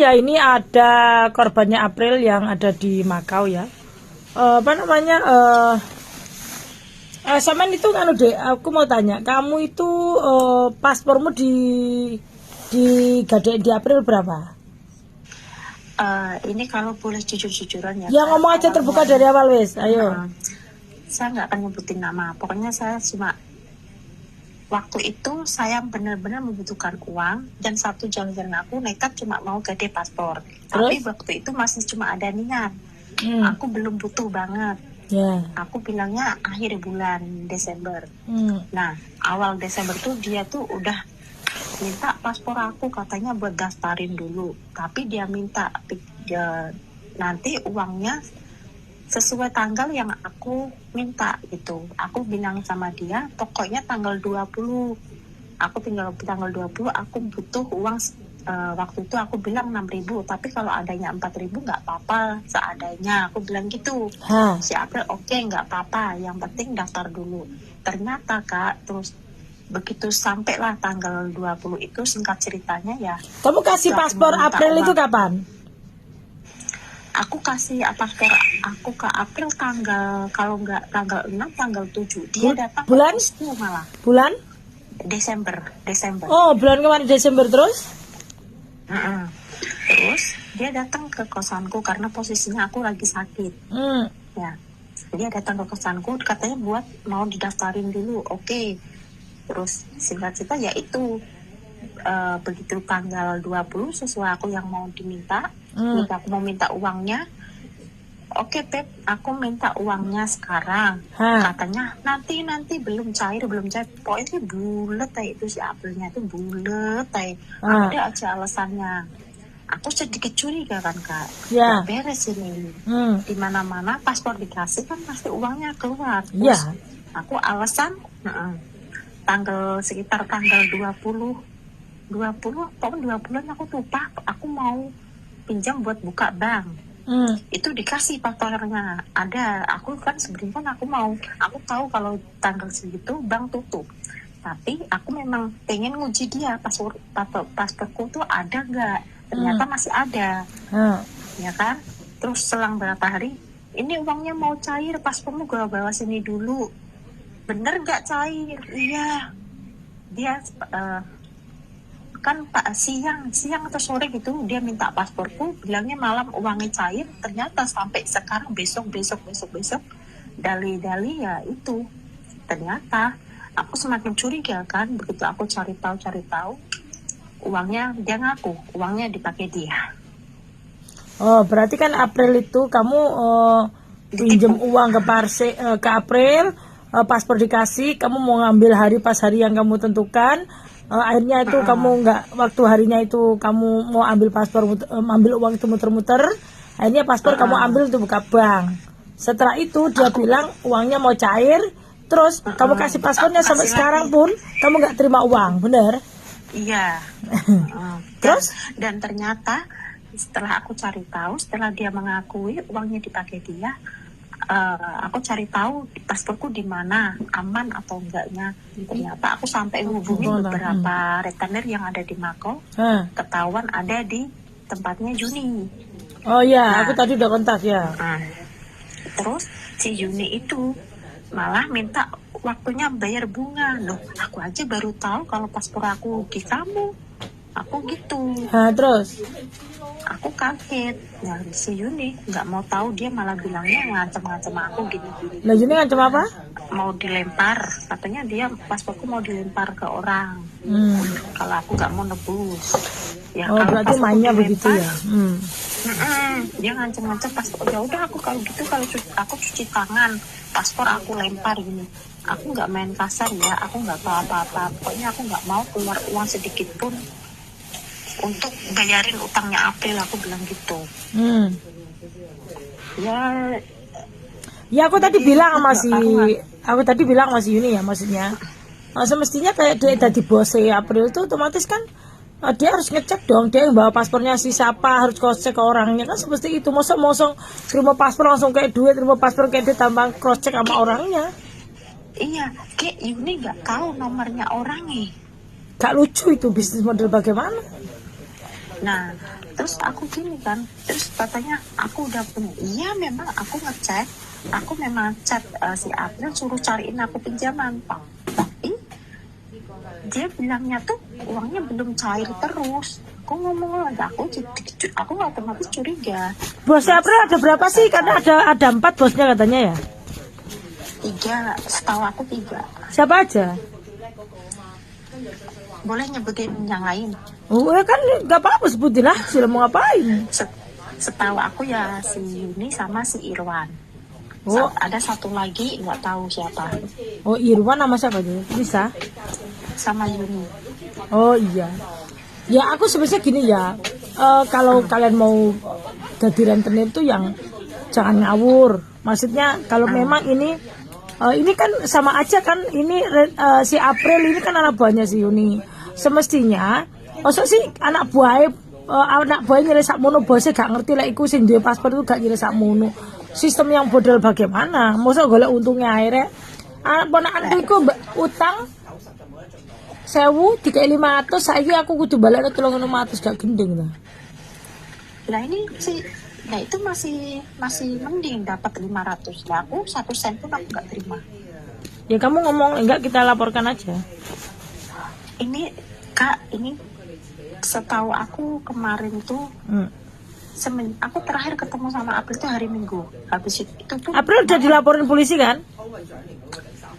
ya, ini ada korbannya April yang ada di Makau ya. Apa namanya? Saman itu kan dek, aku mau tanya, kamu itu paspormu di gadai di April berapa? Ini kalau boleh jujur-jujuran ya. Ya ngomong aja terbuka dari awal wes, ayo. Saya nggak akan nyebutin nama. Pokoknya saya cuma waktu itu saya benar-benar membutuhkan uang dan satu jalan-jalan aku nekat cuma mau gadai paspor. Tapi waktu itu masih cuma ada niat. Aku belum butuh banget. Ya. Aku bilangnya akhir bulan Desember. Nah, awal Desember tuh dia tuh udah minta paspor aku, katanya buat daftarin dulu. Tapi dia minta nanti uangnya sesuai tanggal yang aku minta gitu. Aku bilang sama dia, pokoknya tanggal 20. Aku tinggal tanggal 20, aku butuh uang. Waktu itu aku bilang 6.000, tapi kalau adanya 4.000 nggak apa-apa, seadanya. Aku bilang gitu. Si April oke, nggak apa-apa, yang penting daftar dulu. Ternyata Kak, terus begitu sampailah tanggal 20 itu, singkat ceritanya ya. Kamu kasih paspor April itu kapan? Aku kasih paspor aku ke April tanggal, kalau nggak tanggal 6, tanggal 7. Dia datang bulan? Malah. Bulan? Desember. Oh, bulan kemarin Desember terus? Terus dia datang ke kosanku karena posisinya aku lagi sakit. Ya, dia datang ke kosanku, katanya buat mau didaftarin dulu. Oke. Terus singkat cerita ya itu, begitu tanggal 20 sesuai aku yang mau diminta. Aku mau minta uangnya. Oke Pep, aku minta uangnya sekarang. Katanya nanti belum cair. Pokoknya bulet itu si Aprilnya itu bulet. Ada aja alasannya. Aku sedikit curiga kan Kak. Ya. Beres ini. Di mana-mana paspor dikasih kan pasti uangnya keluar. Terus aku alasan sekitar tanggal 20 pokoknya 2 bulan aku lupa, aku mau pinjam buat buka bank. Itu dikasih paspornya ada. Aku kan sebenarnya aku tahu kalau tanggal segitu bank tutup, tapi aku memang pengen nguji dia pasporku tuh ada nggak. Ternyata masih ada. Ya kan. Terus selang berapa hari, ini uangnya mau cair, paspormu gue bawa sini dulu. Bener nggak cair? Iya. Dia kan Pak siang atau sore gitu dia minta pasporku, bilangnya malam uangnya cair. Ternyata sampai sekarang besok dali ya itu. Ternyata aku semakin curiga kan, begitu aku cari tahu uangnya, dia ngaku uangnya dipakai dia. Oh, berarti kan April itu kamu pinjam uang ke April, paspor dikasih, kamu mau ngambil pas hari yang kamu tentukan. Akhirnya itu kamu nggak, waktu harinya itu kamu mau ambil paspor, ambil uang itu muter-muter. Akhirnya paspor kamu ambil untuk buka bank. Setelah itu dia bilang uangnya mau cair, terus kamu kasih paspornya sampai sekarang pun kamu nggak terima uang, bener? Iya. Terus? Dan ternyata setelah aku cari tahu, setelah dia mengakui uangnya dipakai dia, aku cari tahu pasporku di mana, aman atau enggaknya. Ternyata aku sampai hubungi beberapa retenir yang ada di Makau, ketahuan ada di tempatnya Juni. Oh iya, aku tadi udah kontak ya. Terus si Juni itu malah minta waktunya bayar bunga. Loh, aku aja baru tahu kalau paspor aku di kamu. Aku gitu. Terus? Aku kaget. Nah, si Yuni nggak mau tahu, dia malah bilangnya ngancam-ngancam aku gini. Nah, Yuni ngancam apa? Mau dilempar. Katanya dia pasporku mau dilempar ke orang. Kalau aku nggak mau nebus. Ya, oh, berarti mainnya begitu ya. Dia ngancam-ngancam paspor. Ya udah, aku kalau gitu, kalau aku cuci tangan, paspor aku lempar gini. Aku nggak main kasar ya. Aku nggak tahu apa-apa. Pokoknya aku nggak mau keluar uang sedikit pun untuk bayarin utangnya April, aku bilang gitu. Ya aku tadi bilang sama si Yuni ya, maksudnya semestinya kayak dia tadi bos April itu otomatis kan dia harus ngecek dong, dia yang bawa paspornya si siapa, harus cross check ke orangnya kan, seperti itu. Mosok terima paspor langsung kayak duit, terima paspor kayak ditambah cross check sama orangnya. Iya, kayak Yuni nggak tahu nomornya orangnya. Gak lucu itu, bisnis model bagaimana? Nah, terus aku gini kan, terus katanya aku udah punya. Iya, memang aku ngecek, aku memang chat si April suruh cariin aku pinjaman, Pak. Tapi dia bilangnya tuh uangnya belum cair terus. Aku ngomong lagi, aku otomatis curiga. Bosnya April ada berapa sih? Karena ada 4 bosnya katanya ya. 3, setahu aku 3. Siapa aja? Boleh nyebutin yang lain? Oh ya kan nggak apa-apa, sebutin lah. Sudah mau ngapain? Setahu aku ya si Yuni sama si Irwan. Oh, Ada satu lagi nggak tahu siapa. oh Irwan nama siapa tuh? Bisa? Sama Yuni. Oh iya. Ya aku sebenarnya gini ya. Kalau kalian mau jadi rentenir tuh yang jangan ngawur. Maksudnya kalau memang ini kan sama aja kan, ini si April ini kan anak buahnya si Yuni. Semestinya maksud sih anak buahnya nyilih sakmono, bosnya gak ngerti lah iku sing duwe paspor itu gak nyilih sakmono. Sistem yang bodol bagaimana? Masa golek untungnya akhirnya anak ponakanku iku utang 1.000 dikai 500, saiki aku kudu balekno 3.500 gak gendeng lah. Nah ini sih, nah itu masih mending dapat 500. Nah aku 1 sen pun aku nggak terima. Ya kamu ngomong enggak, kita laporkan aja. Ini Kak, ini setahu aku kemarin tuh aku terakhir ketemu sama April tuh hari Minggu. Habis itu pun April udah dilaporin polisi kan?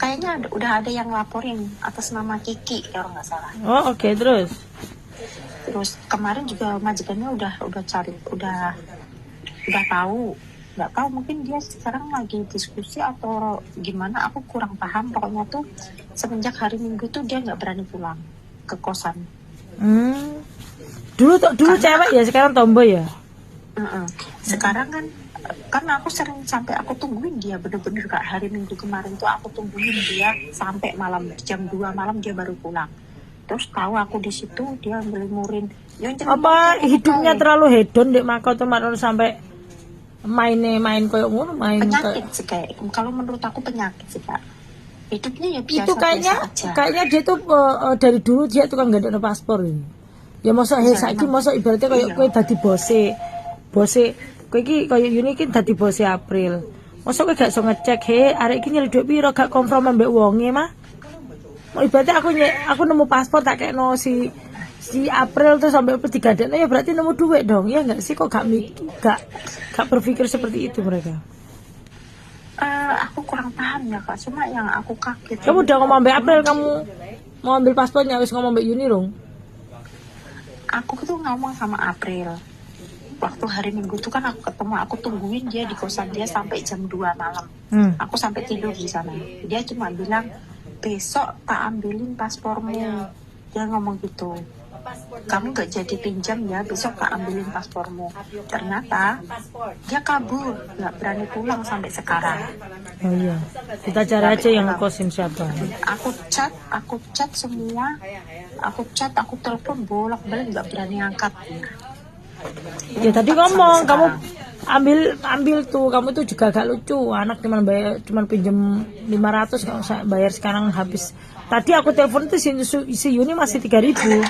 kayaknya udah ada yang laporin atas nama Kiki kalau nggak salah. Oh oke, terus Kemarin juga majikannya udah cari, udah tahu, nggak tahu mungkin dia sekarang lagi diskusi atau gimana, aku kurang paham. Pokoknya tuh semenjak hari Minggu tuh dia nggak berani pulang ke kosan. Dulu cewek ya, sekarang tomboy ya. Sekarang kan aku sering sampai aku tungguin dia, bener-bener Kak. Hari Minggu kemarin tuh aku tungguin dia sampai malam, jam 2 malam dia baru pulang. Terus tahu aku di situ dia ngelimurin. Apa hidupnya terlalu hedon dek Mako tuh sampai main koyo ngono, penyakit sih kayak. Kalau menurut aku penyakit sih Kak. Hidupnya ya biasa. Itu kayaknya dia tuh dari dulu dia tukang gak ada paspor ini. Ya masa saiki masa ibaratnya koyo dadi bose kowe iki koyo Yuni iki dadi bose April. Masa kowe gak iso ngecek arek iki nyari duit piro, gak konfirm ambek wonge mah. Ibaratnya aku nemu paspor tak kekno si April tuh sampai digadekno, ya berarti nemu duit dong. Ya enggak sih, kok gak berpikir seperti itu mereka. Aku kurang paham ya Kak, cuma yang aku kaget. Kamu udah ngomong ambek April kamu mau ambil paspornya, harus ngomong ambek Yuni dong. Aku tuh ngomong sama April. Waktu hari Minggu tuh kan aku ketemu, aku tungguin dia di kosan dia sampai jam 2 malam. Aku sampai tidur di sana. Dia cuma bilang, besok tak ambilin paspormu. Dia ngomong gitu. Kamu gak jadi pinjam ya, besok tak ambilin paspormu. Ternyata dia kabur, gak berani pulang sampai sekarang. Oh iya, kita cari aja yang kosin siapa. Aku chat semua. Aku telepon bolak-balik gak berani angkat. Ya tadi ngomong kamu ambil tuh, kamu tuh juga gak lucu. Anak cuman pinjem 500 kalau saya bayar sekarang habis. Tadi aku telepon tuh si Yuni masih 3.000.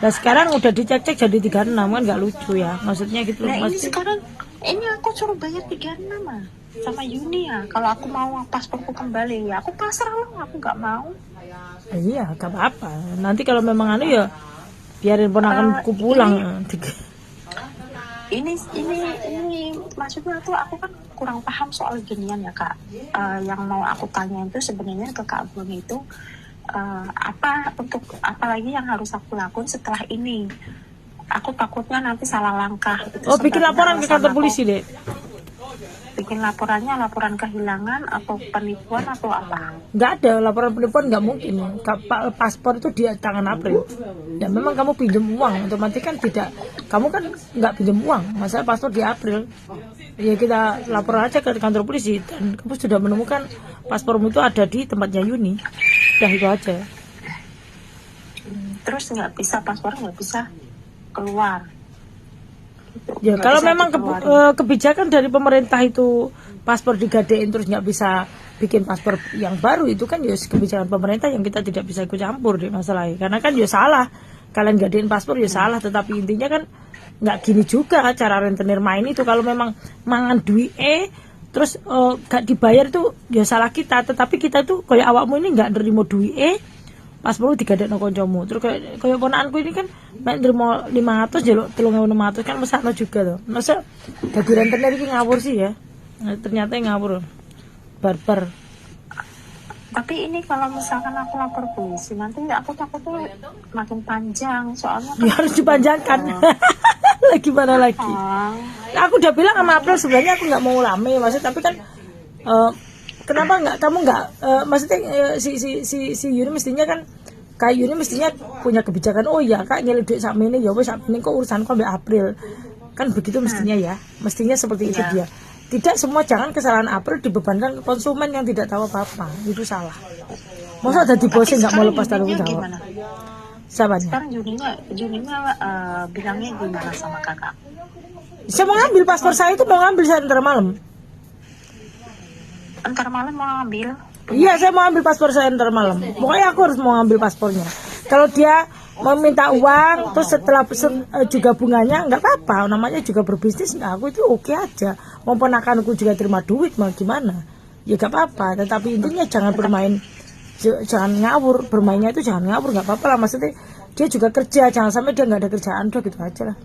Dan sekarang udah dicek jadi 36 kan, gak lucu ya. Maksudnya gitu. Nah ini sekarang ini aku suruh bayar 36 sama Yuni ya. Kalau aku mau pasporku kembali ya aku pasrah loh, aku gak mau. Iya, gak apa-apa. Nanti kalau memang ya biarin ponakanku pulang. Ini maksudnya tuh aku kan kurang paham soal ginian ya Kak. Yang mau aku tanya itu sebenarnya ke Kak Bung itu apa lagi yang harus aku lakukan setelah ini? Aku takutnya nanti salah langkah. Bikin laporan ke kantor polisi deh. Bikin laporan kehilangan atau penipuan atau apa? Nggak ada laporan penipuan, nggak mungkin. Paspor itu di tangan April. Ya memang kamu pinjam uang, otomatis kan tidak. Kamu kan nggak pinjam uang, masa paspor di April. Ya kita lapor aja ke kantor polisi dan kamu sudah menemukan paspormu itu ada di tempatnya Yuni. Udah itu aja. Terus paspor nggak bisa keluar. Ya kalau memang kebijakan dari pemerintah itu paspor digadein terus nggak bisa bikin paspor yang baru, itu kan ya kebijakan pemerintah yang kita tidak bisa ikut campur di masalahnya. Karena kan ya salah, kalian gadein paspor ya salah, tetapi intinya kan nggak gini juga cara rentenir main itu. Kalau memang mangan duit terus gak dibayar itu ya salah kita. Tetapi kita tuh kayak awakmu ini nggak nerimo duit pas perlu digadekno kancamu. Terus kayak ponakanku ini kan mek nerimo 500 jaluk 3.600 kan mesakno juga tuh. Masa dadi rentenir iki ngawur sih ya. Nah, ternyata ngawur. Barbar. Tapi ini kalau misalkan aku lapor polisi, nanti aku takutnya makin panjang, soalnya Ya harus dipanjangkan. Lagi mana lagi? Nah, aku udah bilang sama April sebenarnya aku nggak mau rame, maksudnya tapi kan kenapa nggak kamu nggak maksudnya si Yuni mestinya kan kayak Yuni mestinya punya kebijakan. Oh ya kak nyelip duit sama ini ya wes ini kok urusanku sampai April kan begitu mestinya ya, mestinya seperti itu dia. Tidak semua, jangan kesalahan April dibebankan ke konsumen yang tidak tahu apa-apa, itu salah. Masa ada di bosnya nggak mau lepas tanggung jawab? Sabarnya. Sekarang Juninya bilangnya gimana sama kakak? Saya mau ngambil paspor saya itu mau ngambil saya ntar malam. Ntar malam mau ngambil? Iya saya mau ambil paspor saya ntar malam. Pokoknya aku harus mau ngambil paspornya. Kalau dia meminta uang terus setelah juga bunganya nggak apa-apa, namanya juga berbisnis. Nggak, aku itu oke aja. Mau ponakanku juga terima duit mau gimana ya nggak apa-apa, tetapi intinya jangan bermain, jangan ngawur. Bermainnya itu jangan ngawur, nggak apa-apa lah, maksudnya dia juga kerja, jangan sampai dia nggak ada kerjaan, udah gitu aja lah.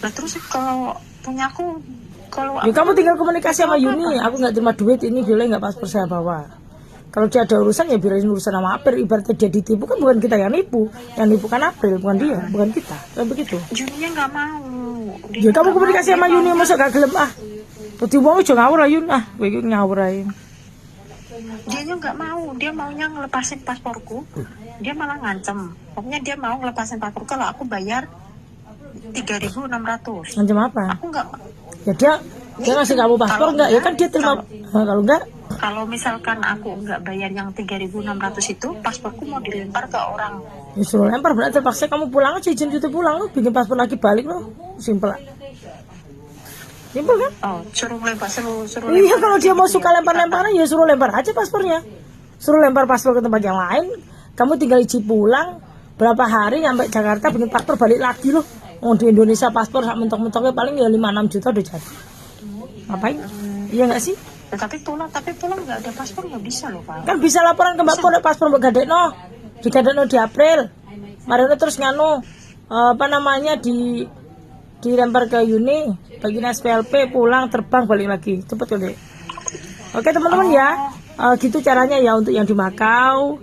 Nah terus kalau punya aku, kalau Ya, kamu tinggal komunikasi sama Yuni, aku nggak terima duit ini, boleh nggak paspor saya bawa. Kalau dia ada urusan ya biarin urusan sama April. Ibaratnya dia ditipu kan bukan kita yang nipu kan April, bukan dia, bukan kita, kan begitu. Juninya nggak mau. Ya kamu komunikasi sama Yuni, masa gak gelem Putih wong aja ngawur Yun, kowe iki ngawur ae. Dia nggak mau, dia maunya ngelepasin pasporku, dia malah ngancem. Pokoknya dia mau ngelepasin paspor kalau aku bayar 3.600. Ngancem apa? Aku nggak. Ya dia ngasih kamu paspor enggak? Ya kan dia terima. Kalau enggak, kalau misalkan aku nggak bayar yang 3.600 itu, pasporku mau dilempar ke orang. ya suruh lempar, berarti terpaksa kamu pulang aja, izin cuti pulang lo, bikin paspor lagi balik lo, simpel. Simpel kan? Oh, suruh lempar. Iya, kalau dia mau suka lempar-lemparan ya suruh lempar aja paspornya. Suruh lempar paspor ke tempat yang lain. Kamu tinggal izin pulang berapa hari nyampe Jakarta bikin paspor balik lagi loh. Oh, di Indonesia paspor sak mentok-mentoknya paling ya 5-6 juta udah jadi. Ngapain? Iya nggak sih? Tapi pulang nggak ada paspor nggak bisa loh Pak. Kan bisa laporan ke Mbak Pol, paspor Mbak Gadekno. Digadekno di April. Marino terus nganu apa namanya dilempar ke Yuni, bagian SPLP, pulang terbang balik lagi. Cepet kok, Dek. Oke, teman-teman ya. Gitu caranya ya untuk yang di Makau.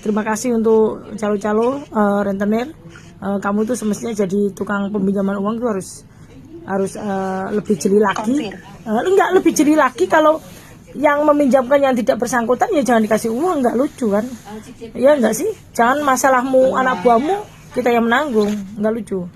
Terima kasih untuk calo-calo rentenir. Kamu tuh semestinya jadi tukang peminjaman uang tuh harus lebih jeli lagi. Enggak lebih jeli lagi. Kalau yang meminjamkan yang tidak bersangkutan ya jangan dikasih uang, nggak lucu kan? Ya enggak sih? Jangan masalahmu anak buahmu kita yang menanggung, nggak lucu.